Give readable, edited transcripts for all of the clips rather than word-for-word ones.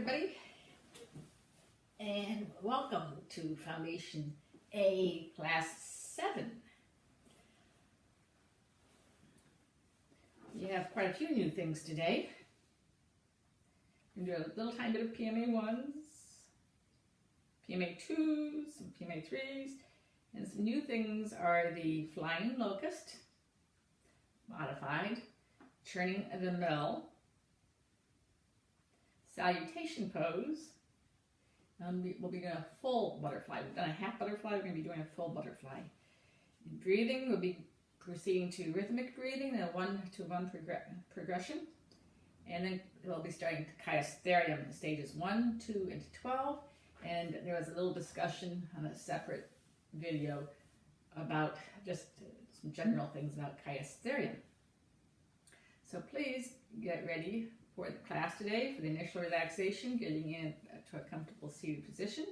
everybody, and welcome to Foundation A Class 7. We have quite a few new things today. We're going to do a little tiny bit of PMA 1s, PMA 2s, some PMA 3s, and some new things are the flying locust, modified, churning of the mill, salutation pose. We'll be doing a full butterfly. We've done a half butterfly, we're going to be doing a full butterfly. In breathing, we'll be proceeding to rhythmic breathing, then a 1-to-1 progression. And then we'll be starting Sthairyam, stages 1, 2, and 12. And there was a little discussion on a separate video about just some general things about Sthairyam. So please get ready for the class today for the initial relaxation, getting in to a comfortable seated position.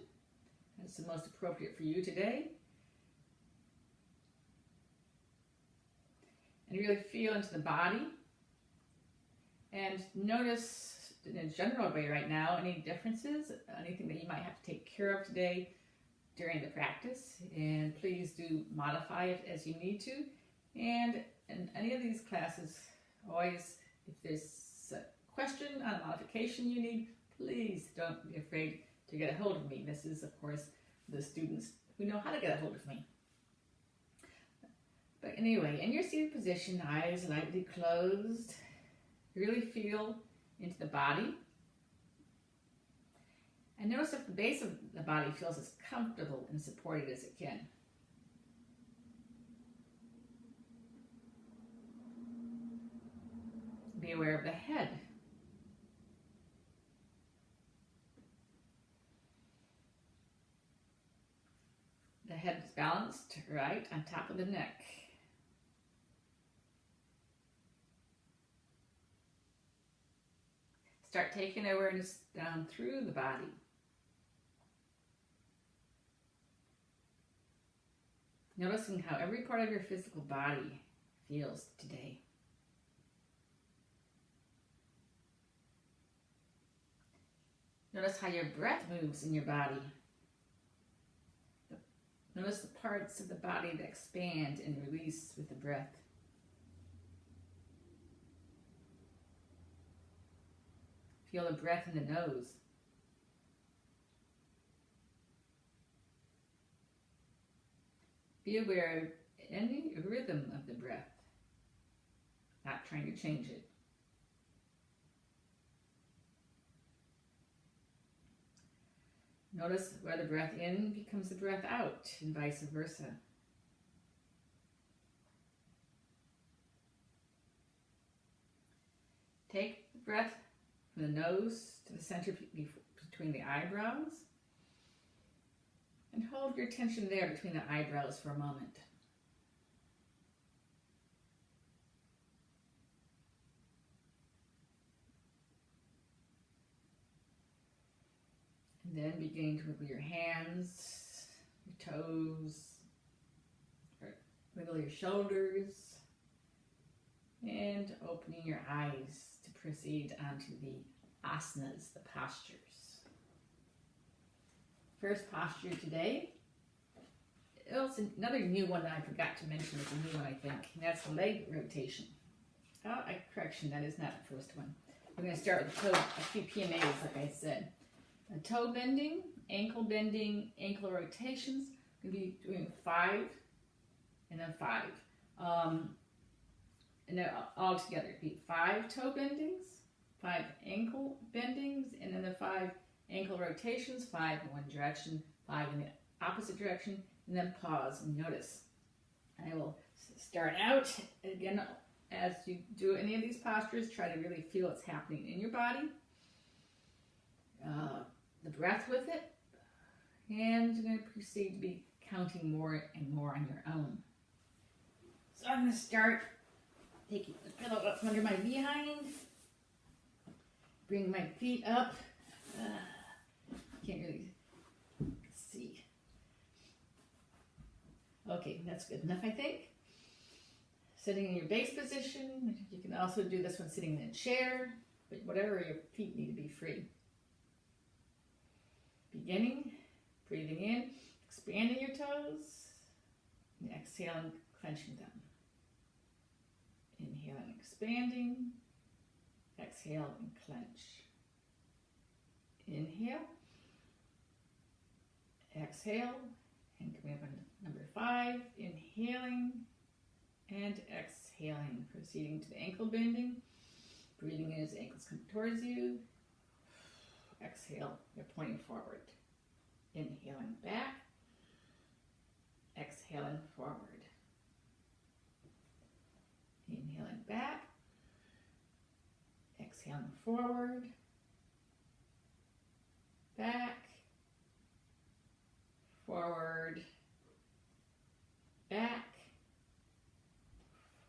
That's the most appropriate for you today. And really feel into the body and notice in a general way right now any differences, anything that you might have to take care of today during the practice. And please do modify it as you need to. And in any of these classes, always, if there's a question on modification you need, please don't be afraid to get a hold of me. This is, of course, the students who know how to get a hold of me. But anyway, in your seated position, eyes lightly closed, really feel into the body. And notice if the base of the body feels as comfortable and supported as it can. Be aware of the head. The head is balanced right on top of the neck. Start taking awareness down through the body. Noticing how every part of your physical body feels today. Notice how your breath moves in your body. Notice the parts of the body that expand and release with the breath. Feel the breath in the nose. Be aware of any rhythm of the breath, not trying to change it. Notice where the breath in becomes the breath out, and vice versa. Take the breath from the nose to the center between the eyebrows, and hold your attention there between the eyebrows for a moment. And then begin to wiggle your hands, your toes, wiggle your shoulders, and opening your eyes to proceed onto the asanas, the postures. First posture today, it's another new one that I forgot to mention. It's a new one, I think, and that's leg rotation. Oh, correction, that is not the first one. We're going to start with toe, a few PMAs, like I said. A toe bending, ankle rotations. We're going to be doing 5 and then 5. And then all together, it'd be 5 toe bendings, 5 ankle bendings, and then the 5 ankle rotations, 5 in one direction, 5 in the opposite direction, and then pause and notice. I will start out, again, as you do any of these postures, try to really feel what's happening in your body. The breath with it, and you're going to proceed to be counting more and more on your own. So I'm going to start taking the pillow up from under my behind, bring my feet up. Can't really see. Okay, that's good enough, I think. Sitting in your base position. You can also do this one sitting in a chair, but whatever your feet need to be free. Beginning, breathing in, expanding your toes, and exhaling, clenching them. Inhaling, expanding, exhale and clench. Inhale, exhale, and coming up on number 5, inhaling and exhaling, proceeding to the ankle bending, breathing in as the ankles come towards you. Exhale, you're pointing forward. Inhaling back, exhaling forward. Inhaling back, exhaling forward, back, forward, back,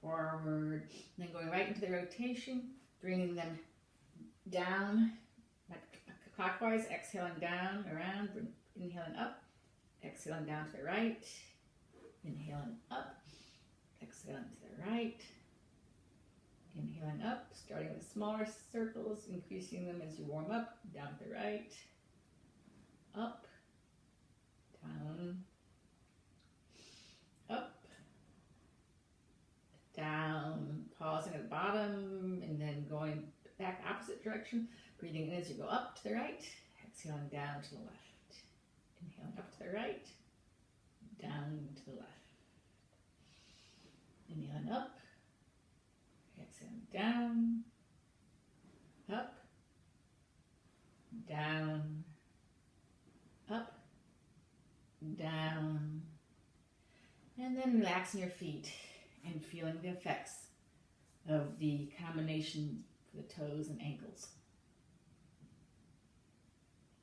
forward, and then going right into the rotation, bringing them down clockwise, exhaling down, around, inhaling up, exhaling down to the right, inhaling up, exhaling to the right, inhaling up, starting with smaller circles, increasing them as you warm up, down to the right, up, down, up, down, pausing at the bottom, and then going back opposite direction, breathing in as you go up to the right, exhaling down to the left, inhaling up to the right, down to the left, inhaling up, exhaling down, up, down, up, down, and then relaxing your feet and feeling the effects of the combination for the toes and ankles.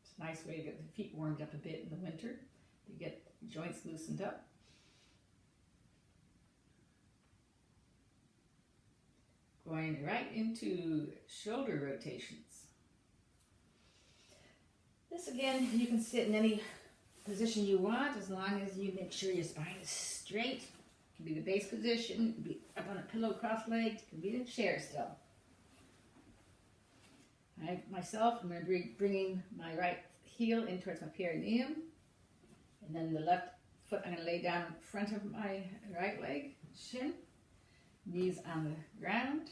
It's a nice way to get the feet warmed up a bit in the winter, to get the joints loosened up. Going right into shoulder rotations. This again, you can sit in any position you want as long as you make sure your spine is straight. It can be the base position, it can be up on a pillow cross-legged, it can be in a chair still. I'm going to be bringing my right heel in towards my perineum, and then the left foot I'm going to lay down in front of my right leg, shin, knees on the ground.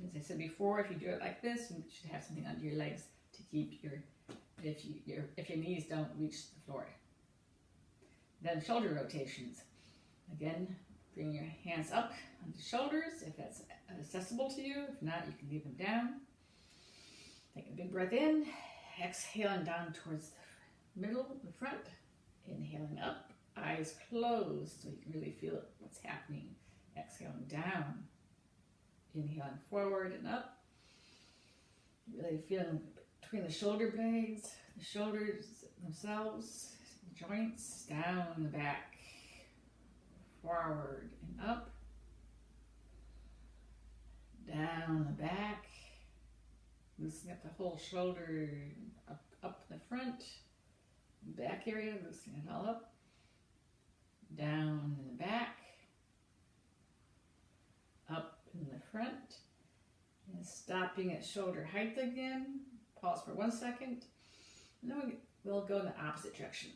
As I said before, if you do it like this, you should have something under your legs to keep if your knees don't reach the floor. Then shoulder rotations. Again, bring your hands up on the shoulders if that's accessible to you. If not, you can leave them down. Take a big breath in, exhaling down towards the middle, the front. Inhaling up, eyes closed so you can really feel what's happening. Exhaling down. Inhaling forward and up. Really feeling between the shoulder blades, the shoulders themselves, the joints, down the back, forward and up, down the back, loosening up the whole shoulder, up the front, back area, loosening it all up, down in the back, up in the front, and stopping at shoulder height again. Pause for 1 second, and then we'll go in the opposite direction.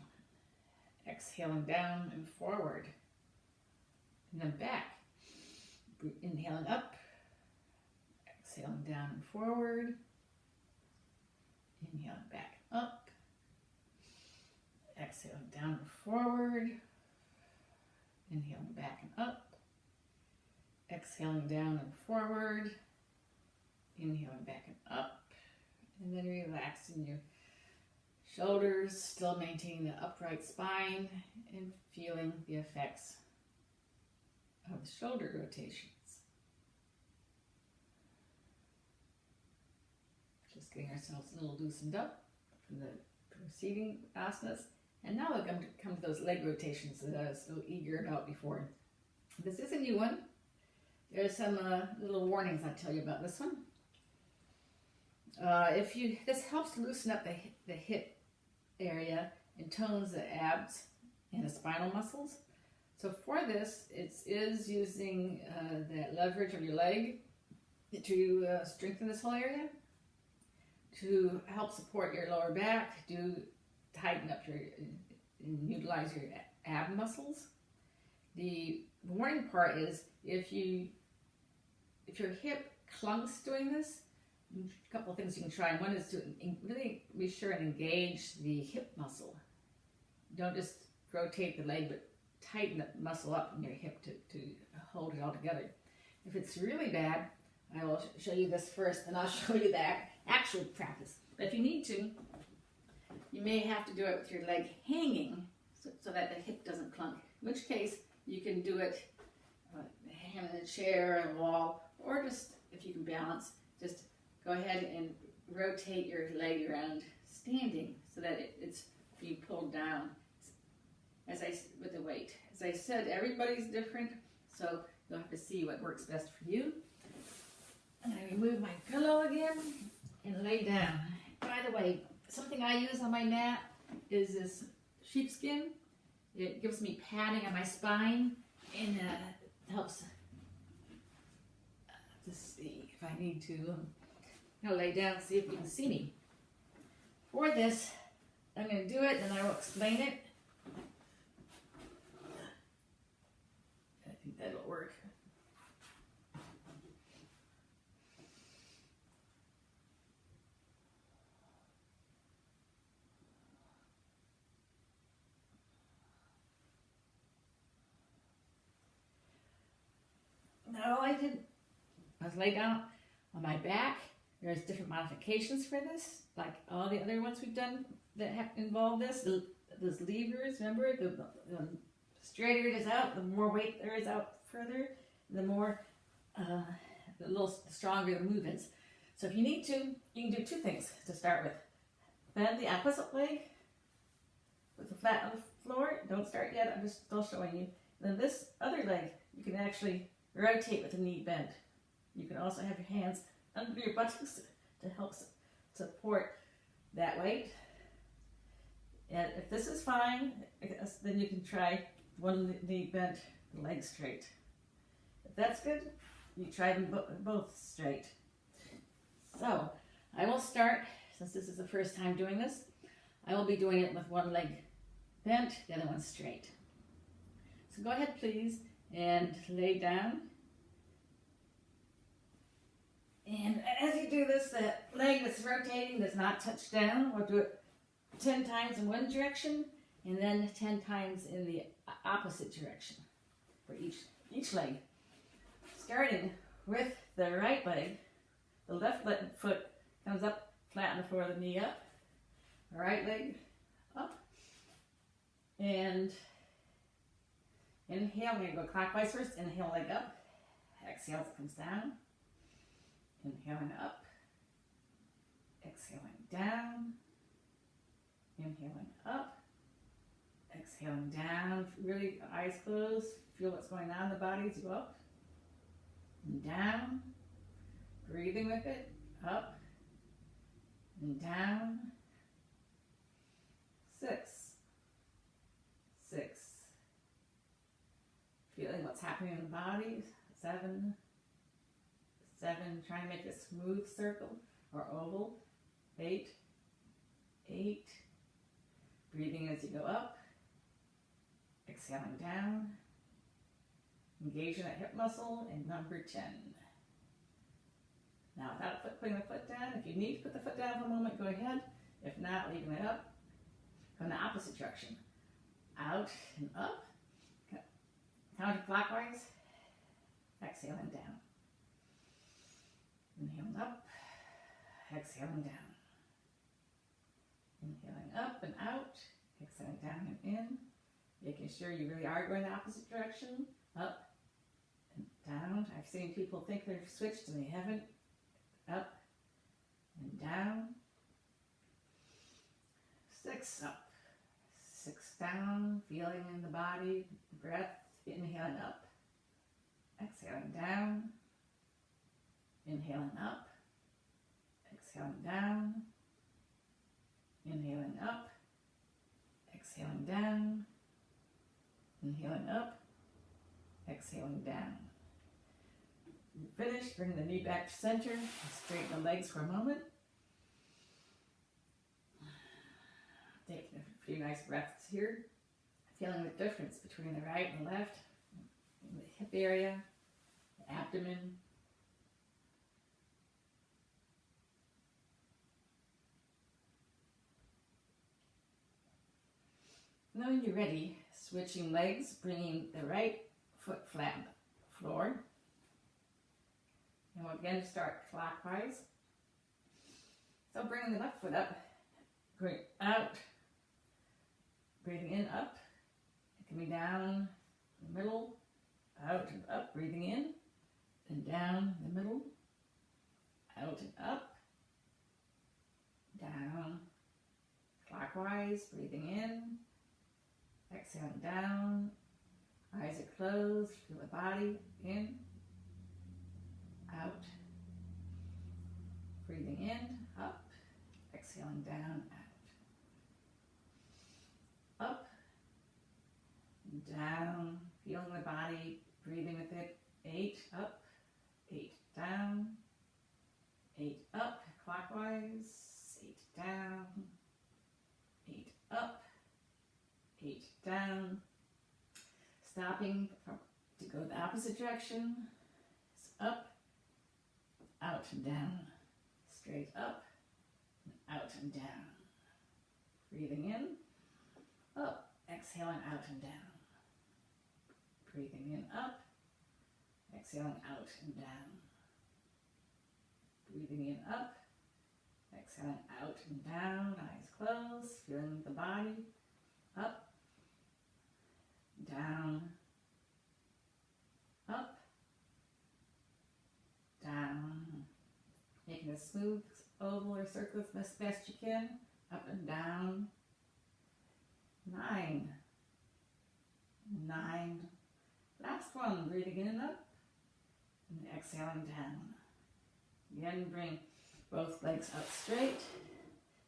Exhaling down and forward, and then back. Inhaling up, exhaling down and forward, inhaling back up, exhaling down and forward, inhaling back and up, exhaling down and forward, inhaling back and up, and then relaxing your shoulders, still maintaining the upright spine and feeling the effects of the shoulder rotations. Just getting ourselves a little loosened up from the preceding asanas. And now we're going to come to those leg rotations that I was so eager about before. This is a new one. There's some little warnings I'll tell you about this one. This helps to loosen up the hip area and tones the abs and the spinal muscles. So for this, it is using that leverage of your leg to strengthen this whole area, to help support your lower back, do tighten up and utilize your ab muscles. The warning part is if your hip clunks doing this, a couple of things you can try. One is to really be sure and engage the hip muscle. Don't just rotate the leg, but tighten the muscle up in your hip to hold it all together. If it's really bad, I will show you this first, and I'll show you the actual practice. But if you need to, you may have to do it with your leg hanging so that the hip doesn't clunk. In which case, you can do it hang in a chair or a wall, or just, if you can balance, just go ahead and rotate your leg around standing so that it's being pulled down with the weight. As I said, everybody's different, so you'll have to see what works best for you. And I remove my pillow again and lay down. By the way, something I use on my mat is this sheepskin. It gives me padding on my spine and helps to see if I need to. I'll lay down and see if you can see me. For this, I'm going to do it and I will explain it. I think that'll work. Now all I did was lay down on my back. There's different modifications for this, like all the other ones we've done that have involved this. Those levers, remember, the straighter it is out, the more weight there is out further, the more, the little stronger the move is. So if you need to, you can do two things to start with. Bend the opposite leg with the flat on the floor. Don't start yet, I'm just still showing you. Then this other leg, you can actually rotate with the knee bent. You can also have your hands under your buttocks to help support that weight. And if this is fine, then you can try one knee bent, leg straight. If that's good, you try them both straight. So I will start, since this is the first time doing this, I will be doing it with one leg bent, the other one straight. So go ahead, please, and lay down. And as you do this, the leg that's rotating does not touch down. We'll do it 10 times in one direction and then 10 times in the opposite direction for each leg. Starting with the right leg, the left foot comes up flat on the floor, the knee up, the right leg up, and inhale. We're going to go clockwise first. Inhale, leg up. Exhale, it comes down. Inhaling up. Exhaling down. Inhaling up. Exhaling down. Really, eyes closed. Feel what's going on in the body as you go up and down. Breathing with it. Up and down. 6. 6. Feeling what's happening in the body. 7. 7. Trying to make a smooth circle or oval. 8. 8. Breathing as you go up. Exhaling down. Engaging that hip muscle. And number 10. Now, without putting the foot down, if you need to put the foot down for a moment, go ahead. If not, leaving it up. Go in the opposite direction. Out and up. Counterclockwise. Exhaling down. Inhaling up. Exhaling down. Inhaling up and out. Exhaling down and in. Making sure you really are going the opposite direction. Up and down. I've seen people think they've switched and they haven't. Up and down. 6 up. 6 down. Feeling in the body. Breath. Inhaling up. Exhaling down. Inhaling up. Exhaling down. Inhaling up. Exhaling down. Inhaling up. Exhaling down. Finish. Bring the knee back to center. Straighten the legs for a moment. Taking a few nice breaths here. Feeling the difference between the right and left, the hip area, the abdomen. Now when you're ready, switching legs, bringing the right foot flat on the floor. And we'll again start clockwise. So bringing the left foot up, going out, breathing in, up, coming down the middle, out and up, breathing in, and down the middle, out and up, down, clockwise, breathing in, exhaling down, eyes are closed, feel the body, in, out, breathing in, up, exhaling down, out, up, down, feeling the body, breathing with it, 8 up, 8 down, 8 up, clockwise, 8 down, 8 up, 8 down, stopping to go the opposite direction, up, out and down, straight up, out and down, breathing in, up, exhaling out and down, breathing in, up, exhaling out and down, breathing in, up, exhaling out and down, eyes closed, feeling the body, up, down, up, down, making a smooth oval or circle as best you can, up and down, 9, 9, last one, breathing in and up, and exhaling down. Again, bring both legs out straight,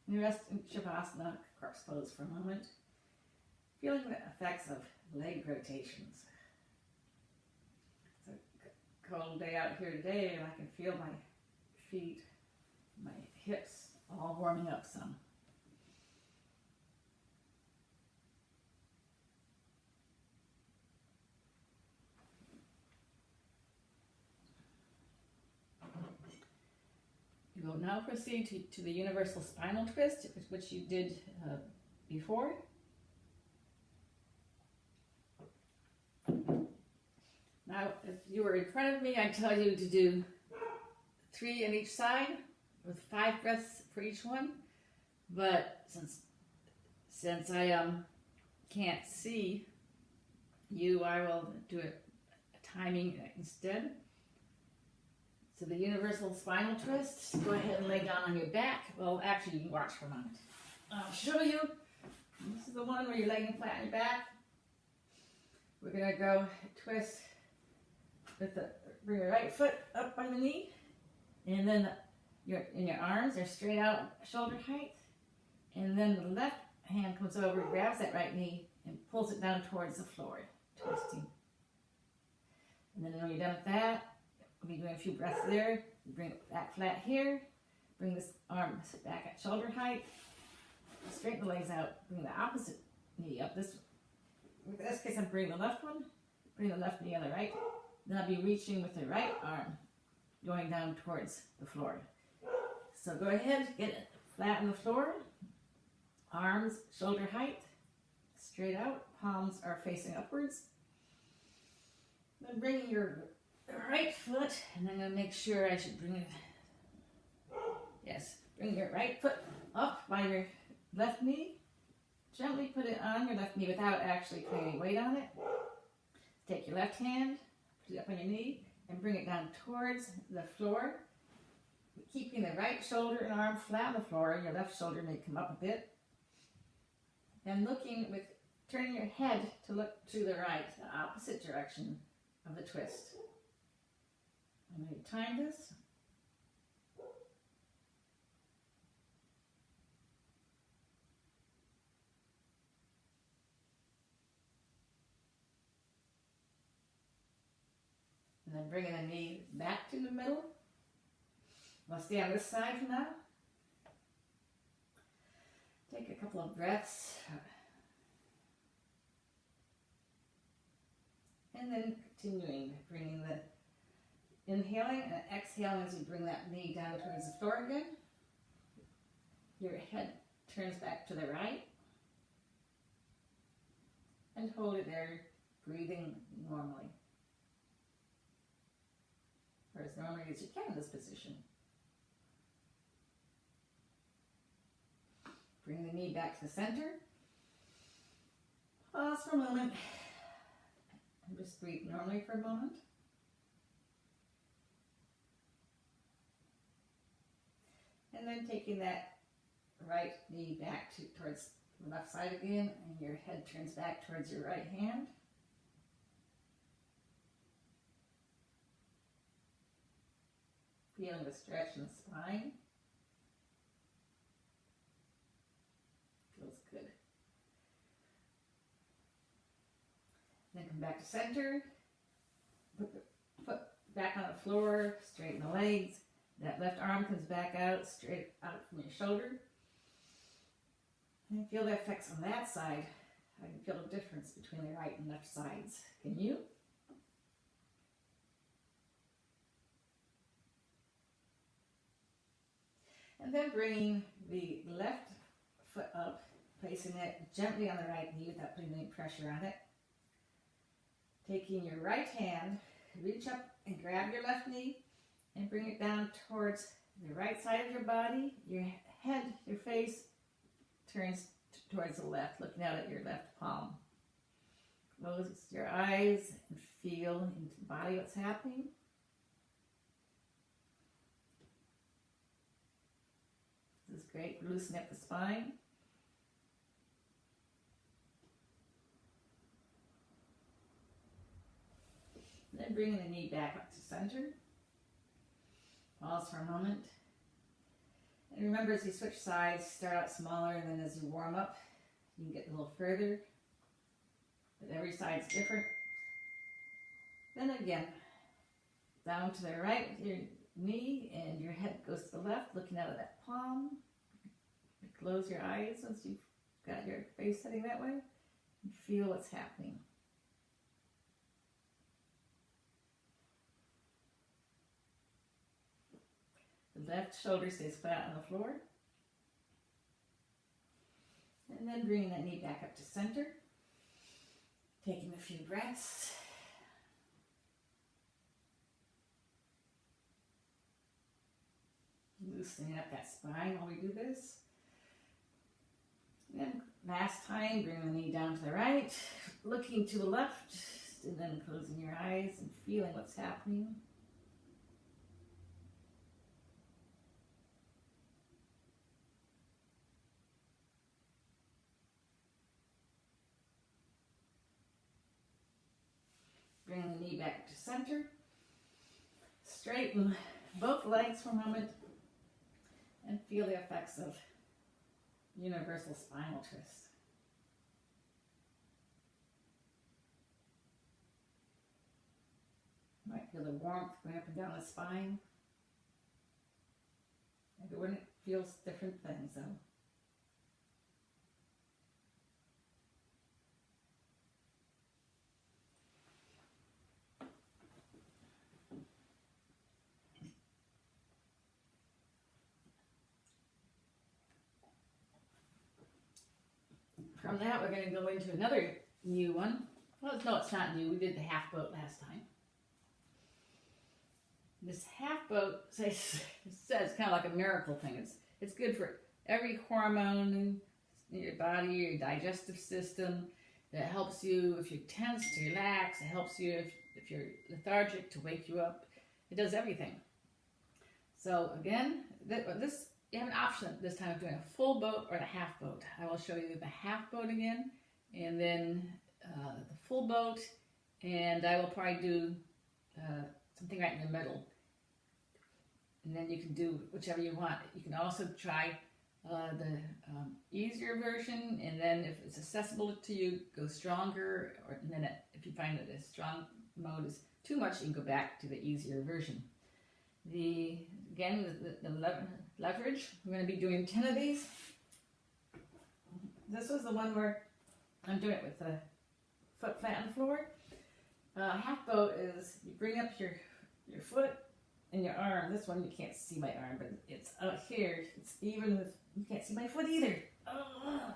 and rest in Shavasana, corpse pose for a moment, feeling the effects of leg rotations. It's a cold day out here today, and I can feel my feet, my hips all warming up some. You will now proceed to the universal spinal twist, which you did before. Now, if you were in front of me, I'd tell you to do 3 on each side with 5 breaths for each one. But since I can't see you, I will do a timing instead. So the universal spinal twist, go ahead and lay down on your back. Well, actually, you can watch for a moment. I'll show you. This is the one where you're laying flat on your back. We're going to go twist with bring your right foot up by the knee, and then your arms are straight out shoulder height, and then the left hand comes over, grabs that right knee, and pulls it down towards the floor, twisting. And then when you're done with that, we'll be doing a few breaths there. Bring it back flat here. Bring this arm back at shoulder height. Straighten the legs out. Bring the opposite knee up. In this case, I'm bringing the left one. Bring the left knee on the right. Then I'll be reaching with the right arm, going down towards the floor. So go ahead, get it flat on the floor. Arms shoulder height, straight out. Palms are facing upwards. Then bring your right foot, and I'm going to make sure I should bring it. Yes, bring your right foot up by your left knee. Gently put it on your left knee without actually putting any weight on it. Take your left hand, put it up on your knee, and bring it down towards the floor. Keeping the right shoulder and arm flat on the floor. Your left shoulder may come up a bit. And turning your head to look to the right, the opposite direction of the twist. I'm going to time this. And then bringing the knee back to the middle. I'll stay on this side for now. Take a couple of breaths. And then continuing, bringing the inhaling and exhaling as you bring that knee down towards the floor again. Your head turns back to the right. And hold it there, breathing normally. Or as normally as you can in this position. Bring the knee back to the center. Pause for a moment. And just breathe normally for a moment. And then taking that right knee back towards the left side again, and your head turns back towards your right hand. Feeling the stretch in the spine. Feels good. Then come back to center. Put the foot back on the floor, straighten the legs. That left arm comes back out, straight out from your shoulder. And feel the effects on that side. I can feel the difference between the right and left sides. Can you? And then bringing the left foot up, placing it gently on the right knee without putting any pressure on it. Taking your right hand, reach up and grab your left knee and bring it down towards the right side of your body. Your head, your face turns towards the left, looking out at your left palm. Close your eyes and feel into the body what's happening. This is great for loosening up the spine. Then bringing the knee back up to center. Pause for a moment. And remember, as you switch sides, start out smaller, and then as you warm up, you can get a little further. But every side's different. Then again, down to the right with your knee, and your head goes to the left, looking out of that palm. Close your eyes once you've got your face heading that way, and feel what's happening. The left shoulder stays flat on the floor. And then bringing that knee back up to center. Taking a few breaths. Loosening up that spine while we do this. And then last time, bring the knee down to the right, looking to the left, and then closing your eyes and feeling what's happening. Bring the knee back to center. Straighten both legs for a moment and feel the effects of universal spinal twist. You might feel the warmth going up and down the spine. Everyone feels different things though. From that, we're going to go into another new one. Well, no, it's not new. We did the half boat last time. This half boat says kind of like a miracle thing. It's good for every hormone in your body, your digestive system. It helps you if you're tense to relax. It helps you if you're lethargic to wake you up. It does everything. So again, this. You have an option this time of doing a full boat or a half boat. I will show you the half boat again, and then the full boat, and I will probably do something right in the middle. And then you can do whichever you want. You can also try the easier version, and then if it's accessible to you, go stronger, and then if you find that a strong mode is too much, you can go back to the easier version. Again, the leverage, we're going to be doing 10 of these. This was the one where I'm doing it with the foot flat on the floor. Half boat is you bring up your foot and your arm. This one you can't see my arm, but it's out here. It's even with, you can't see my foot either. Oh.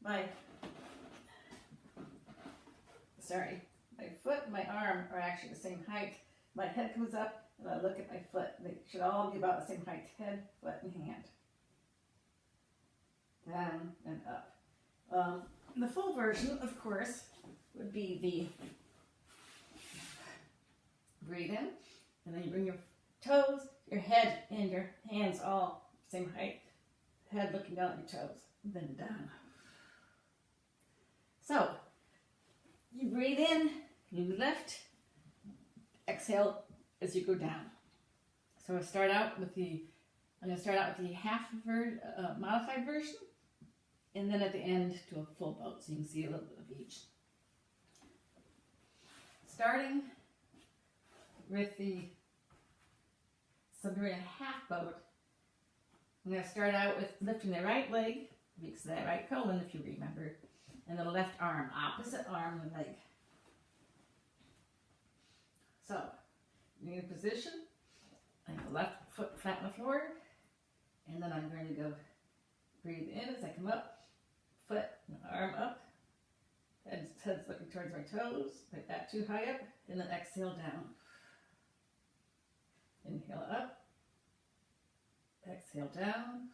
my foot and my arm are actually the same height. My head comes up and I look at my foot. They should all be about the same height, head, foot, and hand. Down and up. The full version, of course, would be the breathe in, and then you bring your toes, your head, and your hands all same height. Head looking down at your toes, then down. So, you breathe in, you lift, exhale as you go down. So I'm going to start out with the half modified version, and then at the end do a full boat, so you can see a little bit of each. Starting with so I'm doing a half boat. I'm going to start out with lifting the right leg, because that right colon, if you remember, and the left arm, opposite arm and leg. So, you're in a position, I have the left foot flat on the floor, and then I'm going to go breathe in as I come up, foot and arm up, head's looking towards my toes, like that too high up, and then exhale down. Inhale up, exhale down,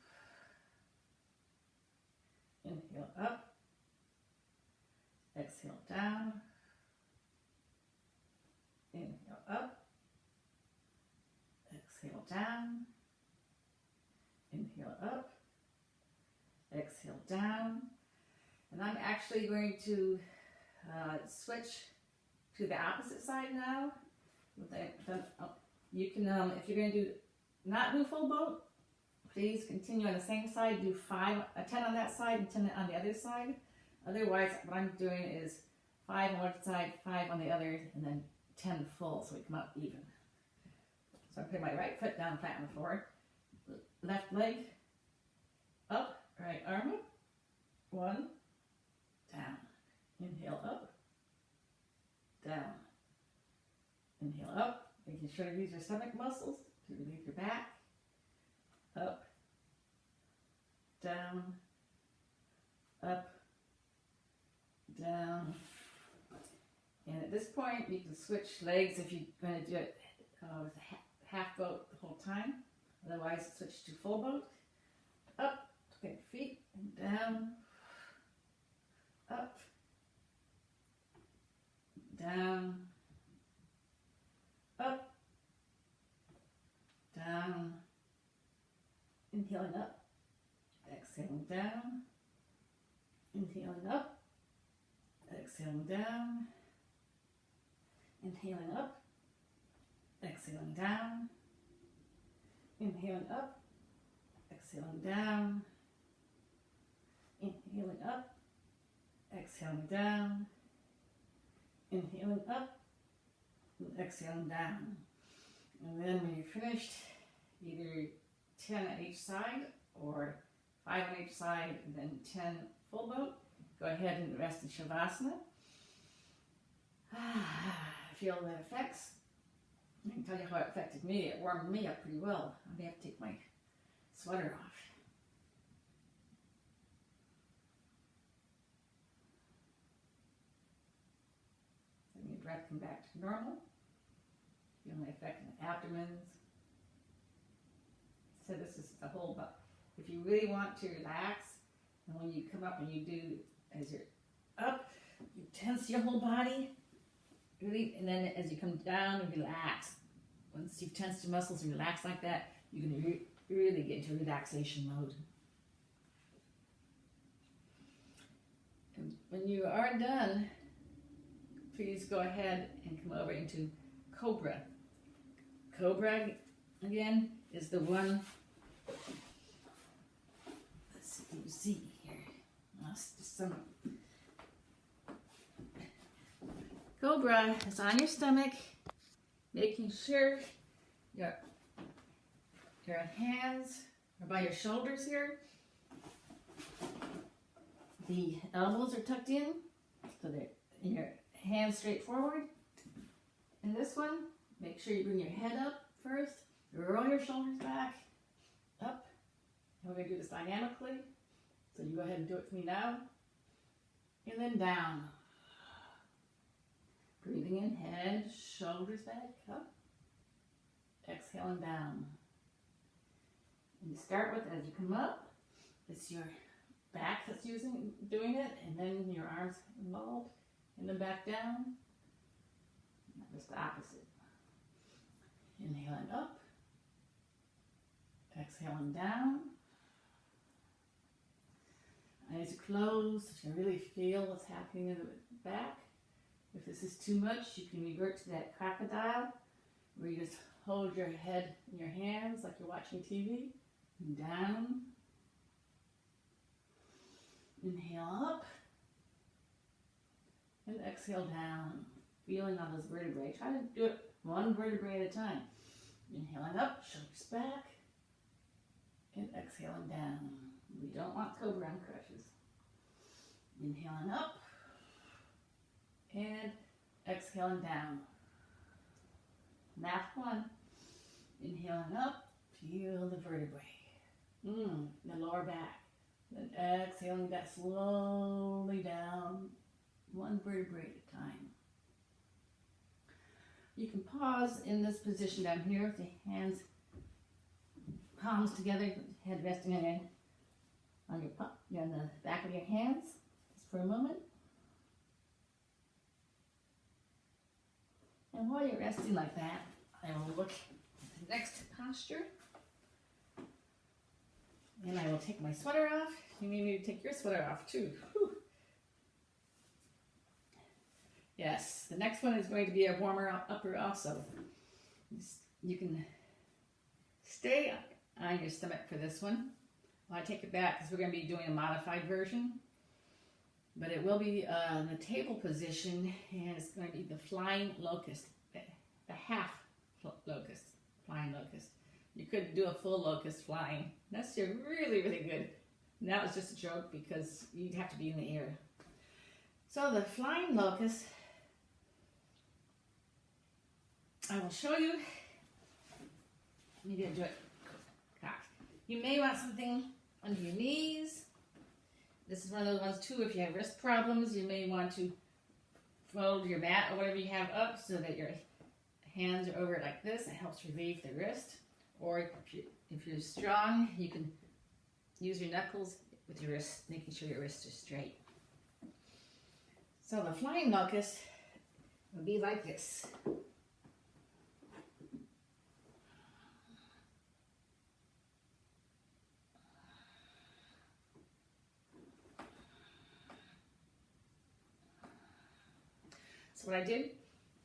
inhale up, exhale down, inhale up, exhale down, inhale up, exhale down. And I'm actually going to switch to the opposite side now. You can, if you're going to not do full boat, please continue on the same side. Do 10 on that side and 10 on the other side. Otherwise, what I'm doing is 5 on one side, 5 on the other, and then 10 full, so we come up even. So I'm putting my right foot down flat on the floor. Left leg up, right arm up. 1, down. Inhale up, down. Inhale up, making sure to use your stomach muscles to relieve your back. Up, down, up, down. And at this point, you can switch legs if you're going to do it with a half boat the whole time. Otherwise, switch to full boat. Up, take your feet, and down, up, down, up, down, inhaling up, exhaling down, inhaling up, exhaling down, inhaling up, exhaling down, inhaling up, exhaling down, inhaling up, exhaling down, inhaling up, and exhaling down. And then when you're finished, either 10 on each side or 5 on each side and then 10 full boat. Go ahead and rest in Shavasana. Feel that effects. I can tell you how it affected me. It warmed me up pretty well. I may have to take my sweater off. Let your breath come back to normal. Feeling the effect in the abdomens. So this is the whole butt. If you really want to relax, and when you come up and you do, as you're up, you tense your whole body, really, and then as you come down, you relax. Once you've tensed your muscles and relax like that, you're going to really get into relaxation mode. And when you are done, please go ahead and come over into Cobra. Cobra, again, is the one, let's see if you see here. Just some. Cobra is on your stomach, making sure your your hands are by your shoulders here. The elbows are tucked in, so they're in your hands straight forward. And this one, make sure you bring your head up first. Roll your shoulders back, up. And we're going to do this dynamically. So you go ahead and do it for me now. And then down. Breathing in, head, shoulders back, up. Exhaling down. And you start with, as you come up, it's your back that's doing it, and then your arms involved, and then back down. Just the opposite. Inhaling up. Exhaling down. Eyes are closed, so you can really feel what's happening in the back. If this is too much, you can revert to that crocodile, where you just hold your head in your hands like you're watching TV. Down. Inhale up. And exhale down. Feeling on those vertebrae. Try to do it one vertebrae at a time. Inhaling up, shoulders back. And exhaling down. We don't want cobra on crutches. Inhaling up. And exhaling down. Last one. Inhaling up. Feel the vertebrae. The lower back. Then exhaling that slowly down. One vertebrae at a time. You can pause in this position down here with the hands, palms together, head resting on the back of your hands, just for a moment. And while you're resting like that, I will look at the next posture. And I will take my sweater off. You may need to take your sweater off too. Whew. Yes, the next one is going to be a warmer upper also. You can stay on your stomach for this one. Well, I take it back because we're going to be doing a modified version. But it will be in the table position, and it's going to be the flying locust, the half locust, flying locust. You couldn't do a full locust flying. That's really, really good. And that was just a joke because you'd have to be in the air. So the flying locust, I will show you. Maybe I'll do it cocked. You may want something under your knees. This is one of those ones too, if you have wrist problems, you may want to fold your mat or whatever you have up so that your hands are over it like this. It helps relieve the wrist. Or if you're strong, you can use your knuckles with your wrist, making sure your wrists are straight. So the flying locust will be like this. So what I did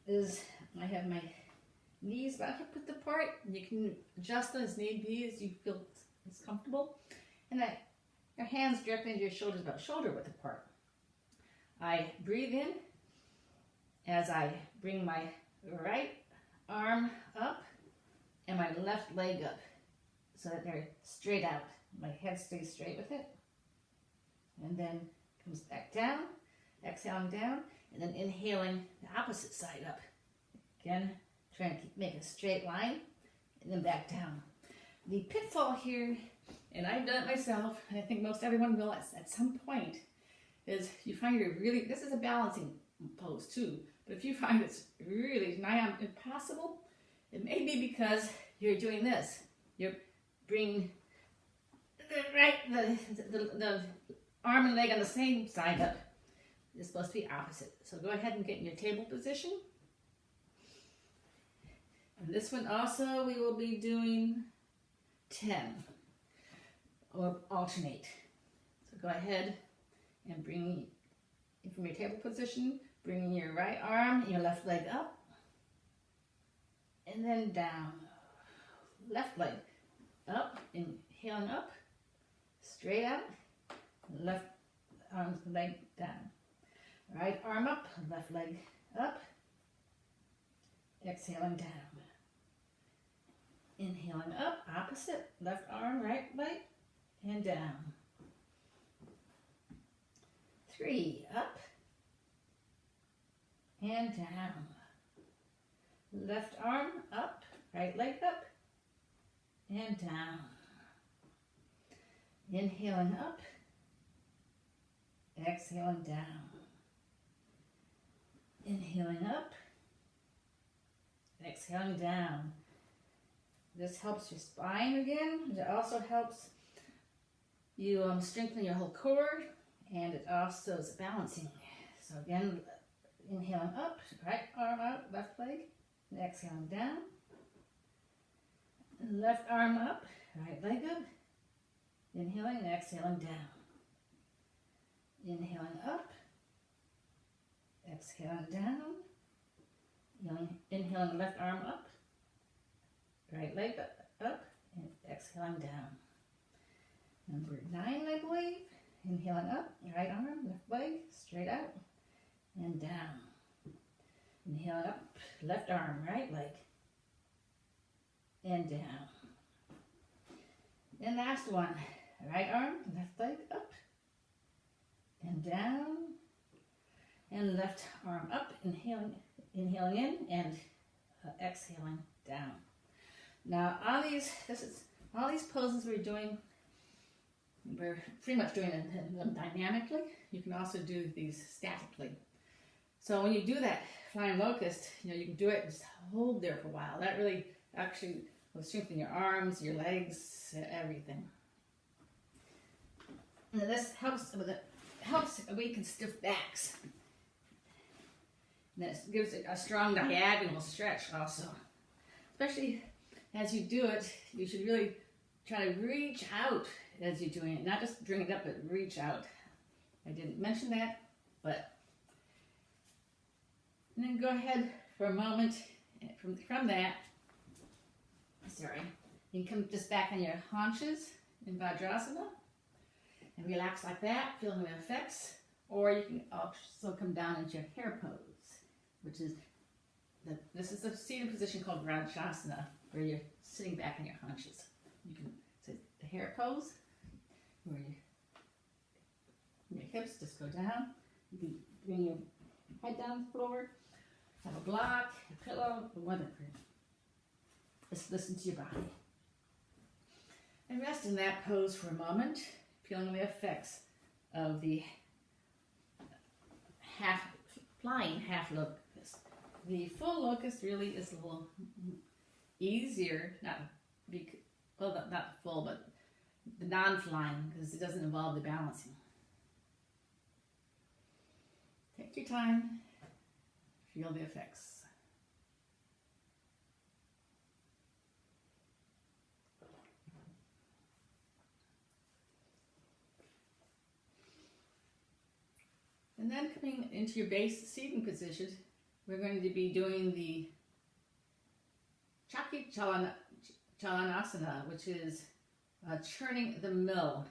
is I have my knees about hip width apart. You can adjust them as need be as you feel is comfortable. And your hands drop into your shoulders about shoulder width apart. I breathe in as I bring my right arm up and my left leg up so that they're straight out. My head stays straight with it. And then comes back down, exhaling down, and then inhaling the opposite side up. Again, trying to make a straight line, and then back down. The pitfall here, and I've done it myself, and I think most everyone will at some point, is you find you're really, this is a balancing pose too, but if you find it's really nigh on impossible, it may be because you're doing this. You're bringing the arm and leg on the same side up. It's supposed to be opposite. So go ahead and get in your table position. And this one also we will be doing 10 or alternate. So go ahead and bring from your table position, bringing your right arm, your left leg up, and then down. Left leg up, inhaling up, straight out, left arm's leg down. Right arm up, left leg up, exhaling down. Inhaling up, opposite, left arm, right leg, and down. 3, up, and down. Left arm up, right leg up, and down. Inhaling up, exhaling down. Inhaling up, exhaling down. This helps your spine again. It also helps you strengthen your whole core, and it also is balancing. So again, inhaling up, right arm up, left leg, and exhaling down. Left arm up, right leg up. Inhaling and exhaling down. Inhaling up, exhaling down. Inhaling left arm up, right leg up, and exhaling down. Number 9, I believe. Inhaling up, right arm, left leg, straight out, and down. Inhaling up, left arm, right leg, and down. And last one, right arm, left leg, up, and down. And left arm up, inhaling in, and exhaling down. Now, all these poses we're pretty much doing them dynamically. You can also do these statically. So when you do that flying locust, you can do it and just hold there for a while. That really actually will strengthen your arms, your legs, everything. And this helps weaken stiff backs. And that gives it a strong diagonal stretch also. Especially as you do it, you should really try to reach out as you're doing it. Not just bring it up, but reach out. I didn't mention that, but... And then go ahead for a moment from that. Sorry. You can come just back on your haunches in Vajrasana and relax like that, feeling the effects. Or you can also come down into your hair pose, which is this is a seated position called Vrajasana, where you're sitting back on your haunches. You can sit the hair pose, where your hips just go down. You can bring your head down to the floor, have a block, a pillow, whatever. Just listen to your body. And rest in that pose for a moment, feeling the effects of the flying half locust. The full locust really is a little easier, not full, but the non-flying, because it doesn't involve the balancing. Take your time, feel the effects. And then coming into your base seating position, we're going to be doing the Chaki Chalanasana, which is churning the mill.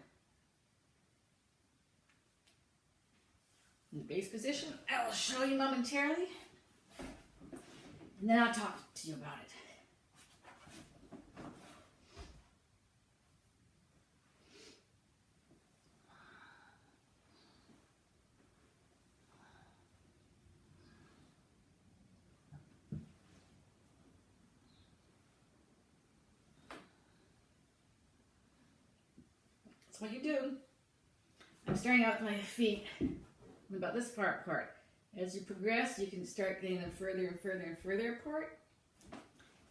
In the base position, I will show you momentarily, and then I'll talk to you about it. That's what you do. I'm starting out with my feet about this far apart. As you progress, you can start getting them further and further and further apart.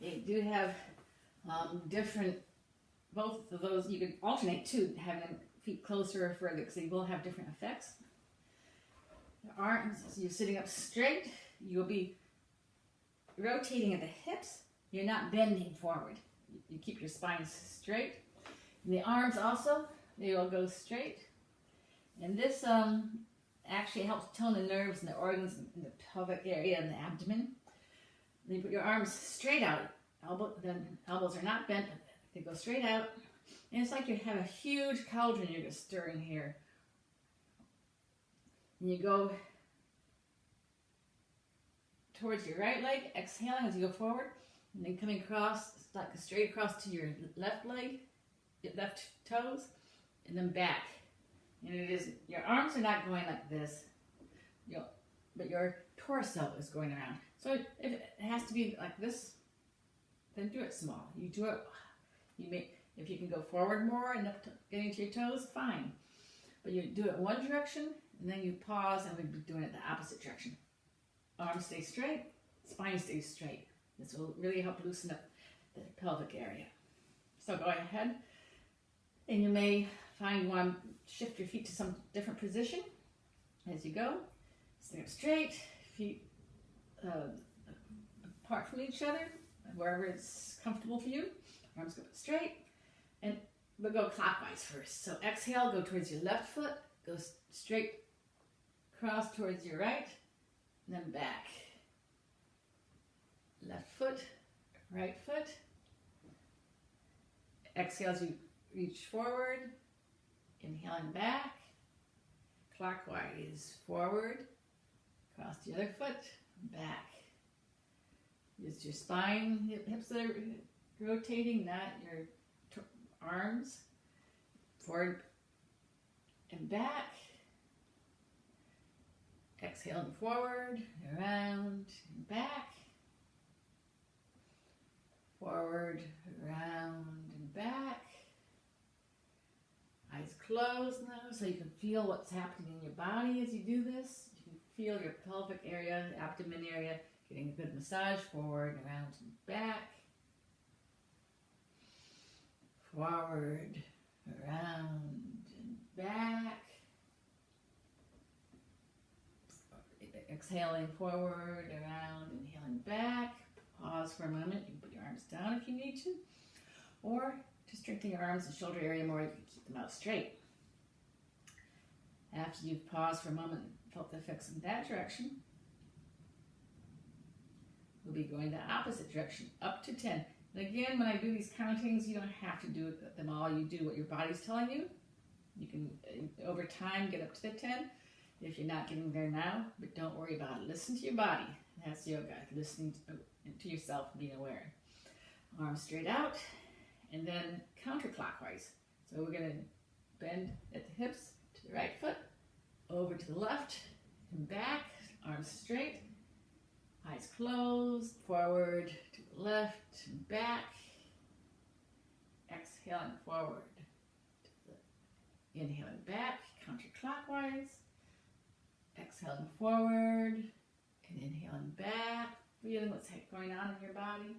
They do have different, both of those, you can alternate too, having them feet closer or further, because they will have different effects. The arms, so you're sitting up straight, you'll be rotating at the hips, you're not bending forward. You keep your spine straight. And the arms also, they will go straight. And this actually helps tone the nerves and the organs in the pelvic area and the abdomen. Then you put your arms straight out. Elbows are not bent, they go straight out. And it's like you have a huge cauldron you're just stirring here. And you go towards your right leg, exhaling as you go forward. And then coming across, like straight across to your left leg, your left toes, and then back. And it is, your arms are not going like this, but your torso is going around. So if it has to be like this, then do it small. You do it, if you can go forward more and up to getting to your toes, fine. But you do it one direction, and then you pause, and we'll be doing it the opposite direction. Arms stay straight, spine stays straight. This will really help loosen up the pelvic area. So go ahead, and you may find you want to shift your feet to some different position as you go. Stay up straight, feet apart from each other, wherever it's comfortable for you. Arms go straight, and we'll go clockwise first. So exhale, go towards your left foot, go straight across towards your right, and then back. Left foot, right foot. Exhale as you reach forward, inhaling back, clockwise, forward, across the other foot, back. Use your spine, hips that are rotating, not your arms. Forward and back. Exhaling forward, around, and back. Forward, around, and back. Eyes closed now, so you can feel what's happening in your body as you do this. You can feel your pelvic area, abdomen area, getting a good massage. Forward, around, and back. Forward, around, and back. Exhaling forward, around, inhaling back. Pause for a moment. You can put your arms down if you need to. Or to strengthen your arms and shoulder area more, you can keep them out straight. After you've paused for a moment and felt the effects in that direction, we'll be going the opposite direction, up to 10. And again, when I do these countings, you don't have to do them all. You do what your body's telling you. You can, over time, get up to the 10 if you're not getting there now, but don't worry about it. Listen to your body. That's yoga, listening to yourself, being aware. Arms straight out, and then counterclockwise. So we're going to bend at the hips to the right foot, over to the left, and back, arms straight, eyes closed, forward to the left, and back, exhaling forward, inhaling back, counterclockwise, exhaling forward, and inhaling back, feeling what's going on in your body,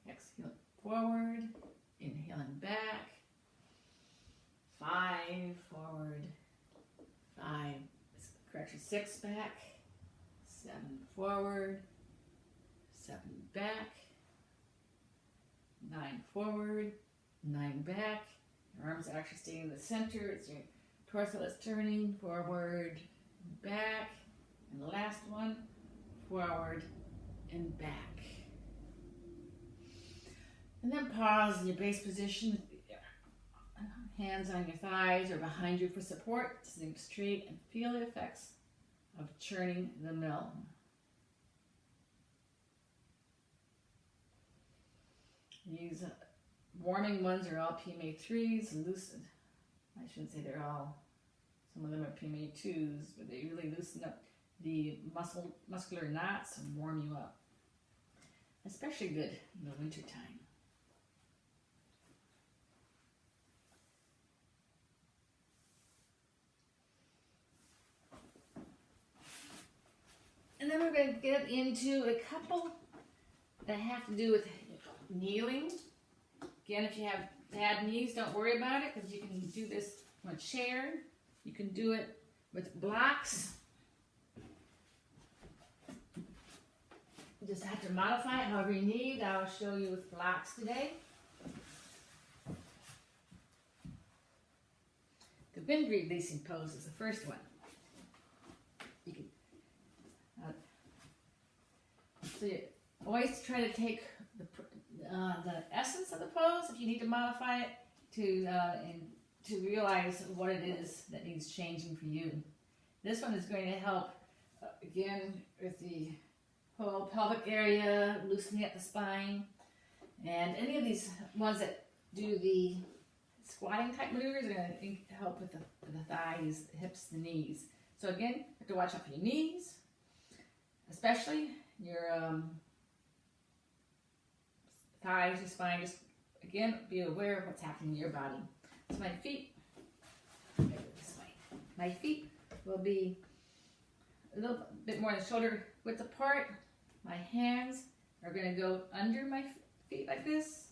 exhaling forward, inhaling back, 5, forward, 5, correction, 6 back, 7 forward, 7 back, 9 forward, 9 back. Your arms are actually staying in the center. It's your torso that's turning forward, back, and the last one, forward and back. And then pause in your base position, hands on your thighs or behind you for support, sitting straight, and feel the effects of churning the mill. These warming ones are all PMA3s, loosened. I shouldn't say they're all. Some of them are PMA2s, but they really loosen up the muscular knots and warm you up. Especially good in the winter time. And then we're going to get into a couple that have to do with kneeling. Again, if you have bad knees, don't worry about it, because you can do this from a chair. You can do it with blocks. You just have to modify it however you need. I'll show you with blocks today. The wind releasing pose is the first one. You can, so you always try to take the essence of the pose, if you need to modify it, to realize what it is that needs changing for you. This one is going to help, again, with the whole pelvic area, loosening up the spine. And any of these ones that do the squatting type maneuvers are going to help with the thighs, the hips, the knees. So again, you have to watch out for your knees, especially your thighs, your spine. Just again, be aware of what's happening in your body. So my feet, maybe this way. My feet will be a little bit more than shoulder width apart. My hands are going to go under my feet like this.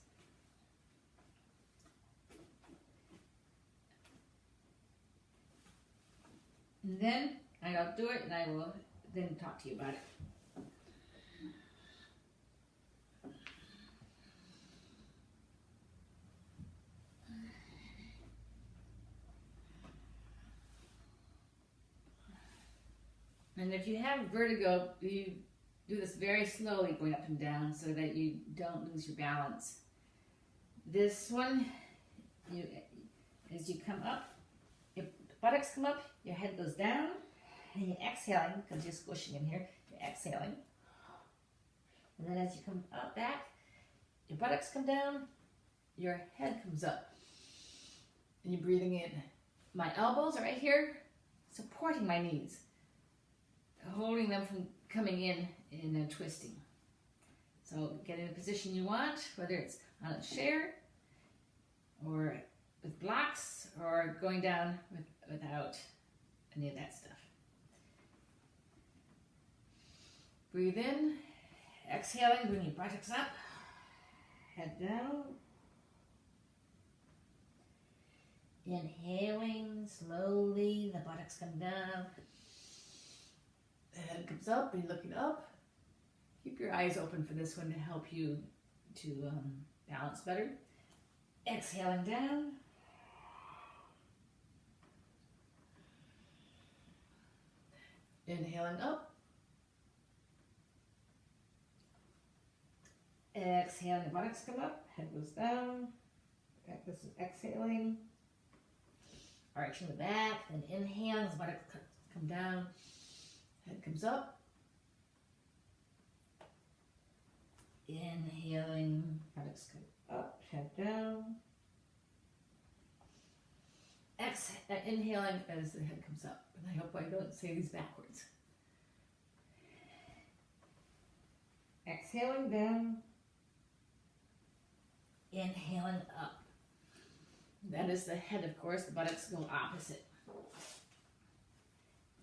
And then I'll do it and I will then talk to you about it. And if you have vertigo, you do this very slowly, going up and down so that you don't lose your balance. This one, as you come up, your buttocks come up, your head goes down, and you're exhaling because you're squishing in here. You're exhaling. And then as you come up back, your buttocks come down, your head comes up. And you're breathing in. My elbows are right here, supporting my knees, holding them from coming in and twisting. So get in a position you want, whether it's on a chair or with blocks or going down without any of that stuff. Breathe in, exhaling, bring your buttocks up, head down. Inhaling slowly, the buttocks come down. The head comes up, and you're looking up. Keep your eyes open for this one to help you to balance better. Exhaling down. Inhaling up. Exhaling, the buttocks come up, head goes down. This is exhaling. Arching the back, then inhaling, the buttocks come down. Head comes up. Inhaling, buttocks come up, head down. Inhaling as the head comes up. And I hope I don't say these backwards. Exhaling down. Inhaling up. That is the head, of course. The buttocks go opposite.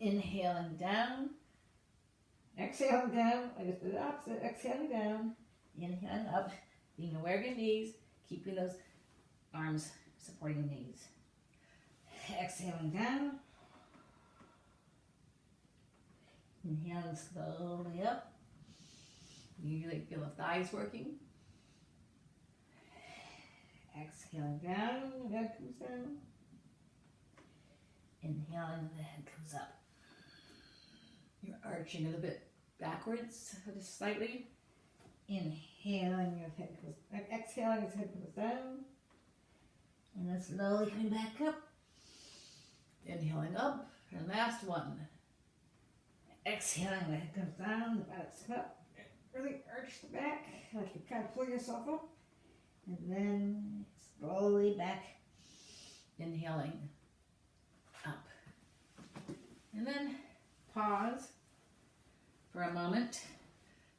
Inhaling down. Exhaling down. I just did the opposite. Exhaling down. Inhaling up. Being aware of your knees. Keeping those arms supporting your knees. Exhaling down. Inhaling slowly up. You really feel the thighs working. Exhaling down, the head comes down. Inhaling, the head comes up. You're arching a little bit backwards, just slightly. Inhaling, your head goes, exhaling, your head goes down. And then slowly coming back up. Inhaling up, and last one. Exhaling, the head comes down, the buttocks come up. Really arch the back, like you kind of pull yourself up. And then slowly back, inhaling up. And then pause for a moment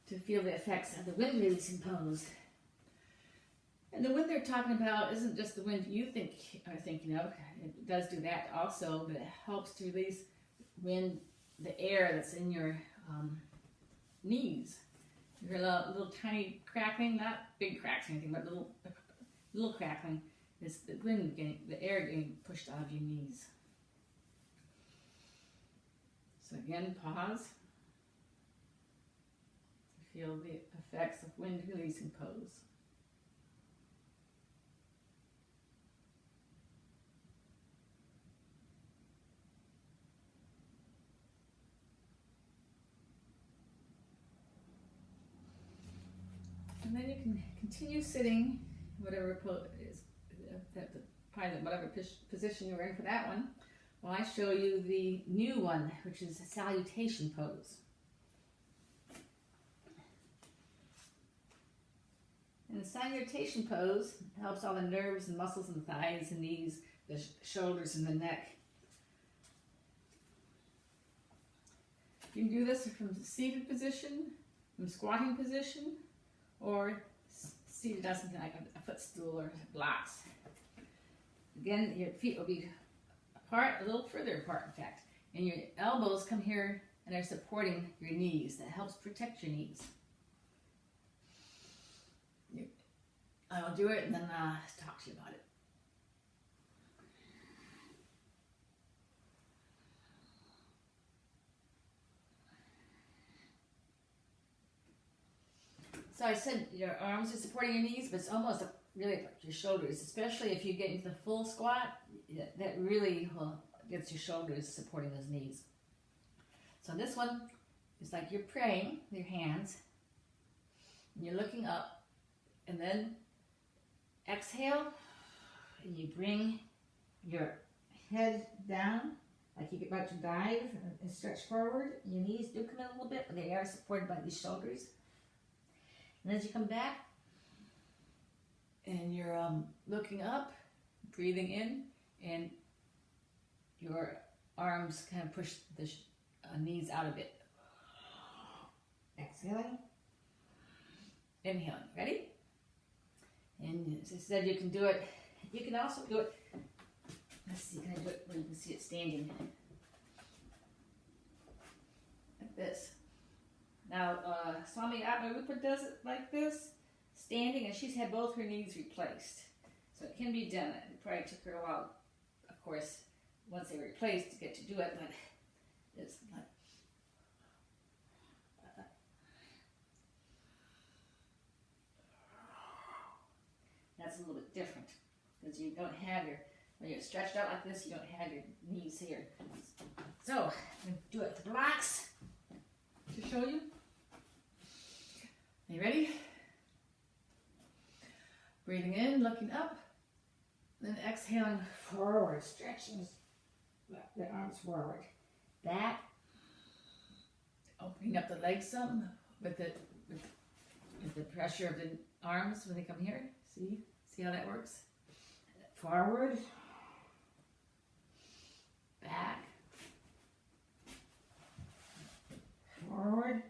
to feel the effects of the wind releasing pose. And the wind they're talking about isn't just the wind you are thinking of. It does do that also, but it helps to release wind, the air that's in your knees. You hear a little tiny crackling, not big cracks or anything, but little crackling. It's the wind the air getting pushed out of your knees. So again, pause. Feel the effects of wind releasing pose. And then you can continue sitting, whatever whatever position you're in for that one, while I show you the new one, which is a salutation pose. And the salutation pose helps all the nerves and muscles in the thighs and knees, the shoulders and the neck. You can do this from seated position, from squatting position, or seated on something like a footstool or blocks. Again, your feet will be apart, a little further apart in fact, and your elbows come here and are supporting your knees. That helps protect your knees. I'll do it and then talk to you about it. So I said your arms are supporting your knees, but it's almost really like your shoulders, especially if you get into the full squat. That really gets your shoulders supporting those knees. So this one is like you're praying with your hands, and you're looking up, and then exhale, and you bring your head down like you're about to dive and stretch forward. Your knees do come in a little bit, but they are supported by these shoulders. And as you come back, and you're looking up, breathing in, and your arms kind of push the knees out a bit. Exhaling, inhaling. Ready? And as I said, you can do it. You can also do it. Let's see, can I do it where you can see it standing? Like this. Now, Swami Atmarupa does it like this, standing, and she's had both her knees replaced. So it can be done. It probably took her a while, of course, once they were replaced to get to do it, but it's not. That's a little bit different because you don't have your, when you're stretched out like this, you don't have your knees here. So, I'm going to do it with the blocks to show you. Are you ready? Breathing in, looking up, then exhaling forward, stretching the arms forward. Back, opening up the legs some with the pressure of the arms when they come here. See how that works? Forward, back, forward,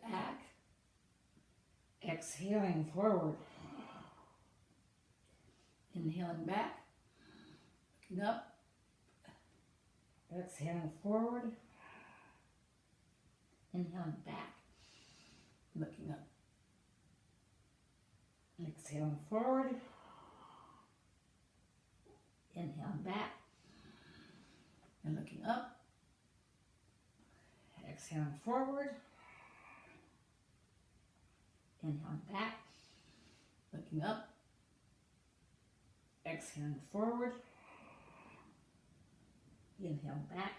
back, exhaling forward, inhaling back, looking up, exhaling forward, inhaling back, looking up, exhaling forward, inhaling back, and looking up, exhaling forward, inhaling back, looking up, exhaling forward, inhaling back,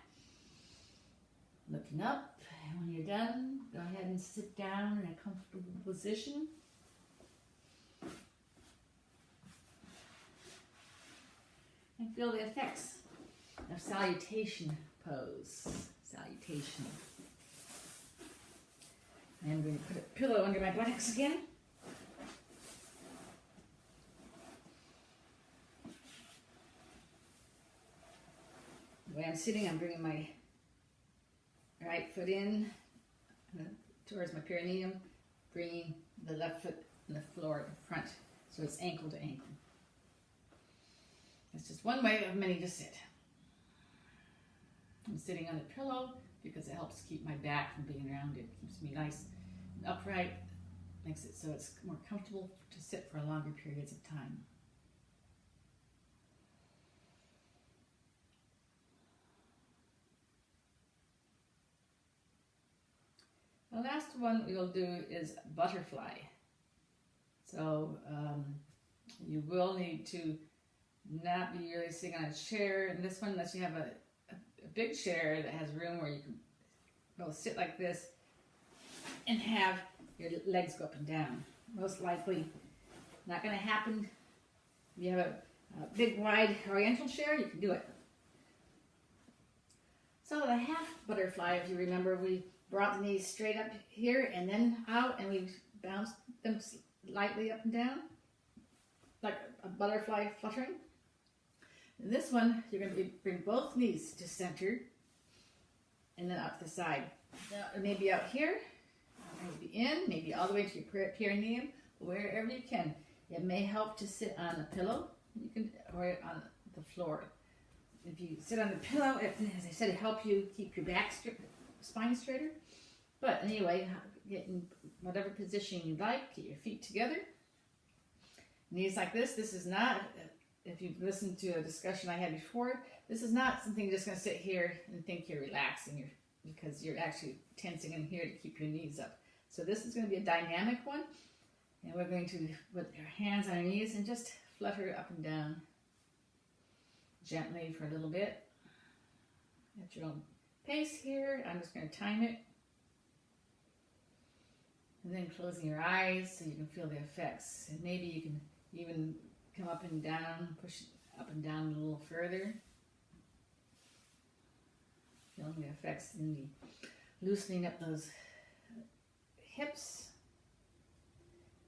looking up, and when you're done, go ahead and sit down in a comfortable position. And feel the effects of salutation pose. Salutation. I'm going to put a pillow under my buttocks again. The way I'm sitting, I'm bringing my right foot in towards my perineum, bringing the left foot on the floor in front, so it's ankle to ankle. It's just one way of many to sit. I'm sitting on the pillow because it helps keep my back from being rounded. It keeps me nice and upright, makes it so it's more comfortable to sit for longer periods of time. The last one we will do is butterfly. So you will need to not be really sitting on a chair. And this one, unless you have a big chair that has room where you can both sit like this and have your legs go up and down. Most likely not going to happen. If you have a big wide oriental chair, you can do it. So the half butterfly, if you remember, we brought the knees straight up here and then out, and we bounce them lightly up and down, like a butterfly fluttering. And this one, you're going to bring both knees to center, and then up the side. Now, maybe out here, maybe in, maybe all the way to your perineum, wherever you can. It may help to sit on a pillow, you can, or on the floor. If you sit on the pillow, as I said, it helps you keep your spine straighter. But anyway, get in whatever position you like, get your feet together. Knees like this. This is not, if you've listened to a discussion I had before, this is not something you're just going to sit here and think you're relaxing, because you're actually tensing in here to keep your knees up. So this is going to be a dynamic one. And we're going to put our hands on our knees and just flutter up and down gently for a little bit. At your own pace here. I'm just going to time it. And then closing your eyes so you can feel the effects. And maybe you can even come up and down, push up and down a little further. Feeling the effects in the loosening up those hips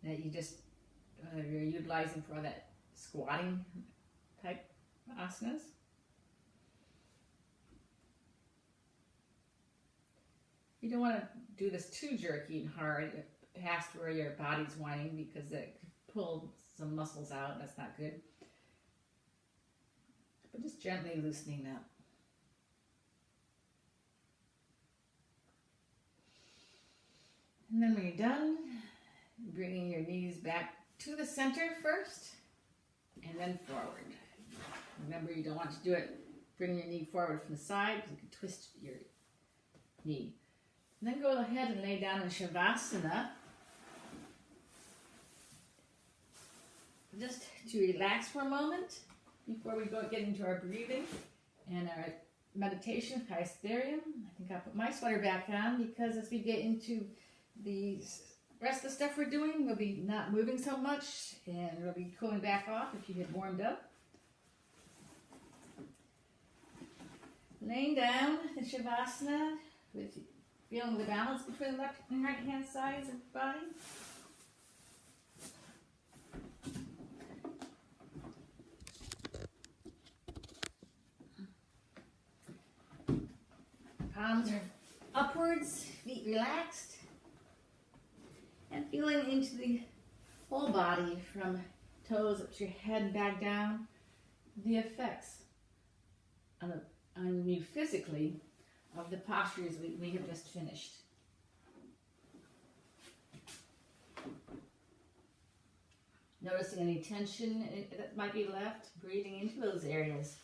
that you just you're utilizing for that squatting type asanas. You don't want to do this too jerky and hard past where your body's whining, because it could pull some muscles out. That's not good. But just gently loosening up. And then when you're done, bringing your knees back to the center first, and then forward. Remember, you don't want to do it, bring your knee forward from the side, because you can twist your knee. And then go ahead and lay down in Shavasana, just to relax for a moment before we get into our breathing and our meditation, Sthairyam. I think I'll put my sweater back on, because as we get into the rest of the stuff we're doing, we'll be not moving so much, and we'll be cooling back off if you get warmed up. Laying down in Shavasana, with feeling the balance between the left and right hand sides of the body. Palms are upwards, feet relaxed. And feeling into the whole body, from toes up to your head and back down, the effects on you physically of the postures we have just finished. Noticing any tension that might be left, breathing into those areas,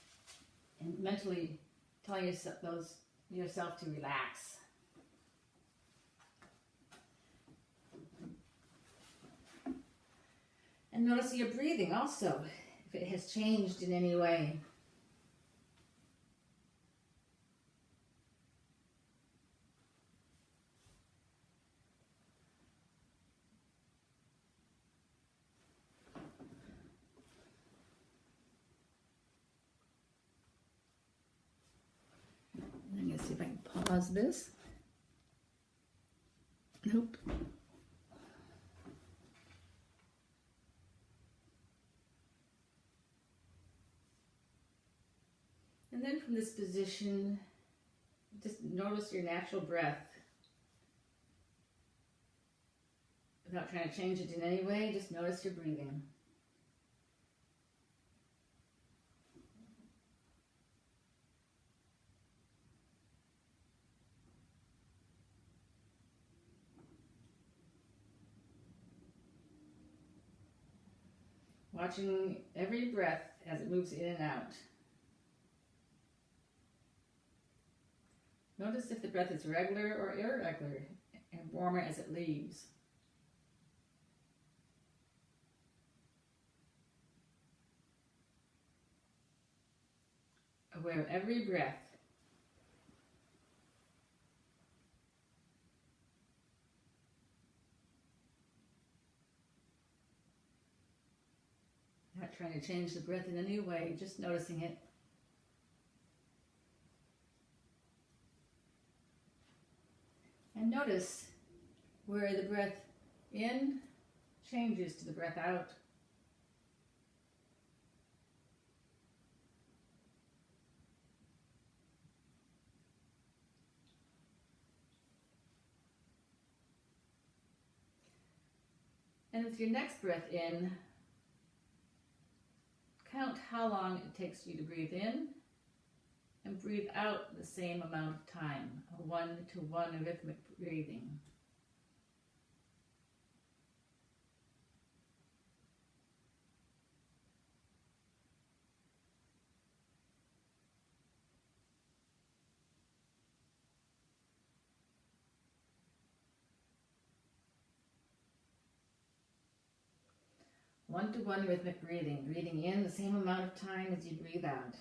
and mentally telling yourself to relax. And notice your breathing also, if it has changed in any way. I'm going to see if I can pause this. Nope. And then from this position, just notice your natural breath. Without trying to change it in any way, just notice your breathing. Watching every breath as it moves in and out. Notice if the breath is regular or irregular, and warmer as it leaves. Aware of every breath. Not trying to change the breath in any way, just noticing it. And notice where the breath in changes to the breath out. And with your next breath in, count how long it takes you to breathe in and breathe out the same amount of time, a 1-to-1 rhythmic breathing. One-to-one rhythmic breathing, breathing in the same amount of time as you breathe out.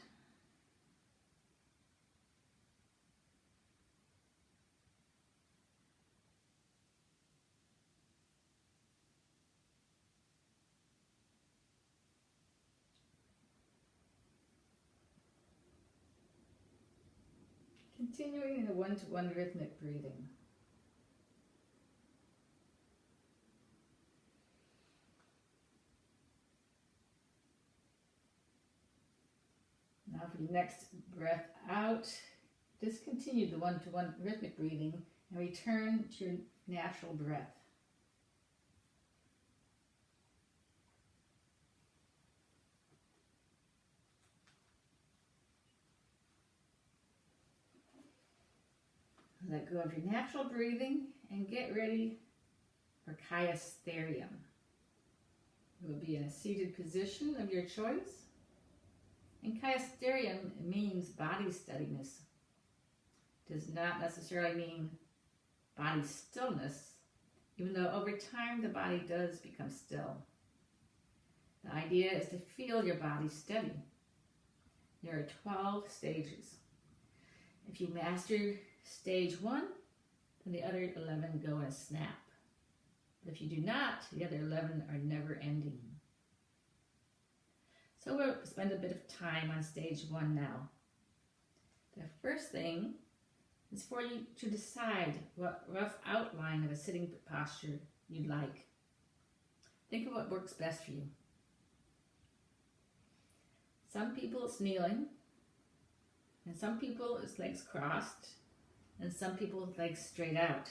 Continuing in a one-to-one rhythmic breathing. Now for your next breath out, discontinue the one-to-one rhythmic breathing and return to your natural breath. Let go of your natural breathing and get ready for Sthairyam. You will be in a seated position of your choice. And Sthairyam means body steadiness. Does not necessarily mean body stillness, even though over time the body does become still. The idea is to feel your body steady. There are 12 stages. If you master stage 1, then the other 11 go in a snap. But if you do not, the other 11 are never ending. So we'll spend a bit of time on stage 1 now. The first thing is for you to decide what rough outline of a sitting posture you'd like. Think of what works best for you. Some people it's kneeling, and some people it's legs crossed, and some people it's legs straight out.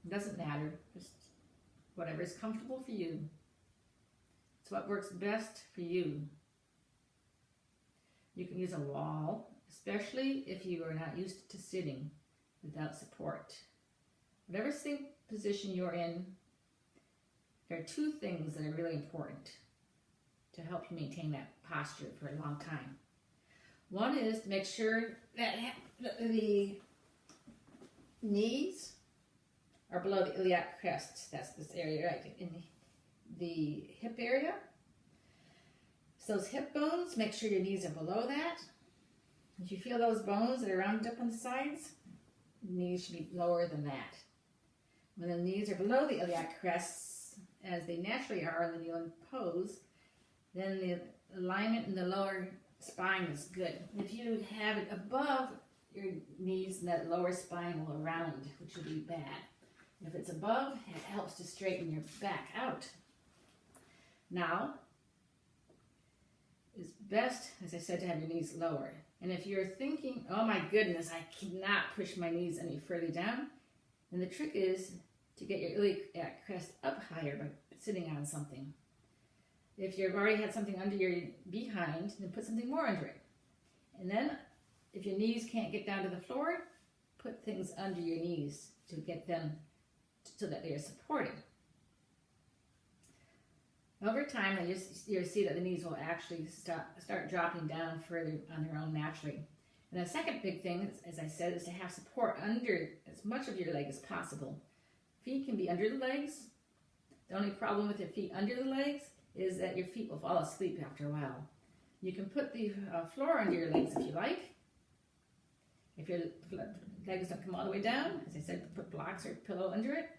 It doesn't matter, just whatever is comfortable for you. It's what works best for you. You can use a wall, especially if you are not used to sitting without support. Whatever sitting position you're in, there are 2 things that are really important to help you maintain that posture for a long time. One is to make sure that the knees are below the iliac crest. That's this area right in the hip area. So those hip bones, make sure your knees are below that. If you feel those bones that are rounded up on the sides, the knees should be lower than that. When the knees are below the iliac crests, as they naturally are in the kneeling pose, then the alignment in the lower spine is good. If you have it above your knees, then that lower spine will round, which will be bad. If it's above, it helps to straighten your back out. Now, it's best, as I said, to have your knees lower. And if you're thinking, oh my goodness, I cannot push my knees any further down, then the trick is to get your iliac crest up higher by sitting on something. If you've already had something under your behind, then put something more under it. And then, if your knees can't get down to the floor, put things under your knees to get them so that they are supported. Over time, you'll see that the knees will actually start dropping down further on their own naturally. And the second big thing, as I said, is to have support under as much of your leg as possible. Feet can be under the legs. The only problem with your feet under the legs is that your feet will fall asleep after a while. You can put the floor under your legs if you like. If your legs don't come all the way down, as I said, put blocks or pillow under it.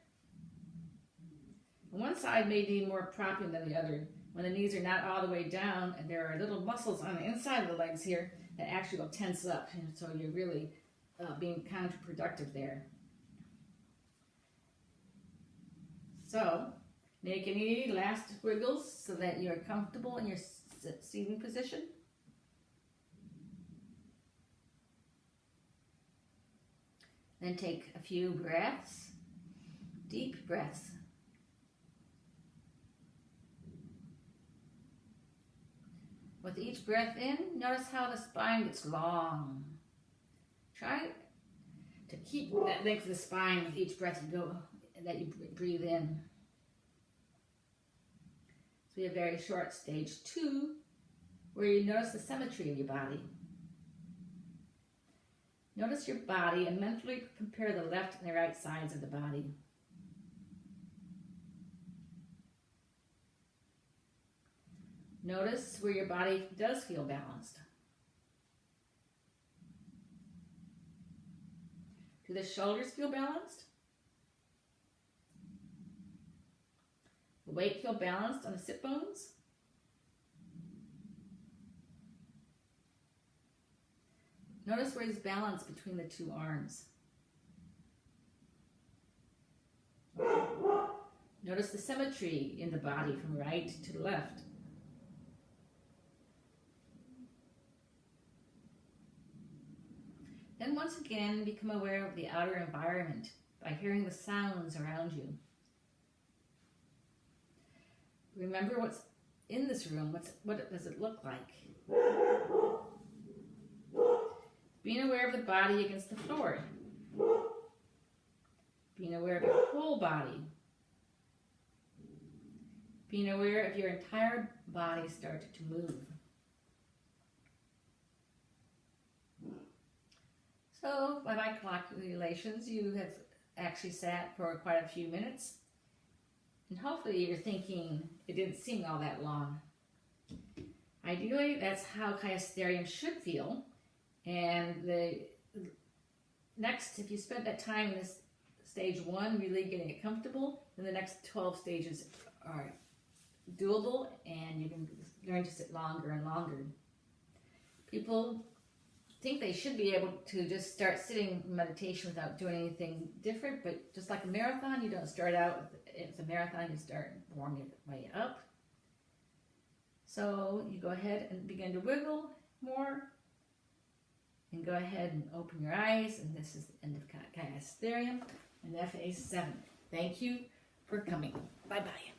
One side may need more propping than the other. When the knees are not all the way down and there are little muscles on the inside of the legs here that actually will tense up, and so you're really being counterproductive there. So, make any last wiggles so that you're comfortable in your seating position. Then take a few breaths, deep breaths. With each breath in, notice how the spine gets long. Try to keep that length of the spine with each breath that you breathe in. So we have very short stage 2, where you notice the symmetry of your body. Notice your body and mentally compare the left and the right sides of the body. Notice where your body does feel balanced. Do the shoulders feel balanced? The weight feel balanced on the sit bones? Notice where there's balance between the two arms. Notice the symmetry in the body from right to left. Then once again, become aware of the outer environment by hearing the sounds around you. Remember what's in this room. What does it look like? Being aware of the body against the floor. Being aware of your whole body. Being aware of your entire body starting to move. So, by my calculations, you have actually sat for quite a few minutes. And hopefully you're thinking it didn't seem all that long. Ideally, that's how Sthairyam should feel. And the next, if you spent that time in this stage 1, really getting it comfortable, then the next 12 stages are doable, and you can learn to sit longer and longer. People think they should be able to just start sitting meditation without doing anything different, but just like a marathon, you don't start out, it's a marathon, you start warming your way up. So you go ahead and begin to wiggle more, and go ahead and open your eyes, and this is the end of Sthairyam and FA7. Thank you for coming. Bye-bye.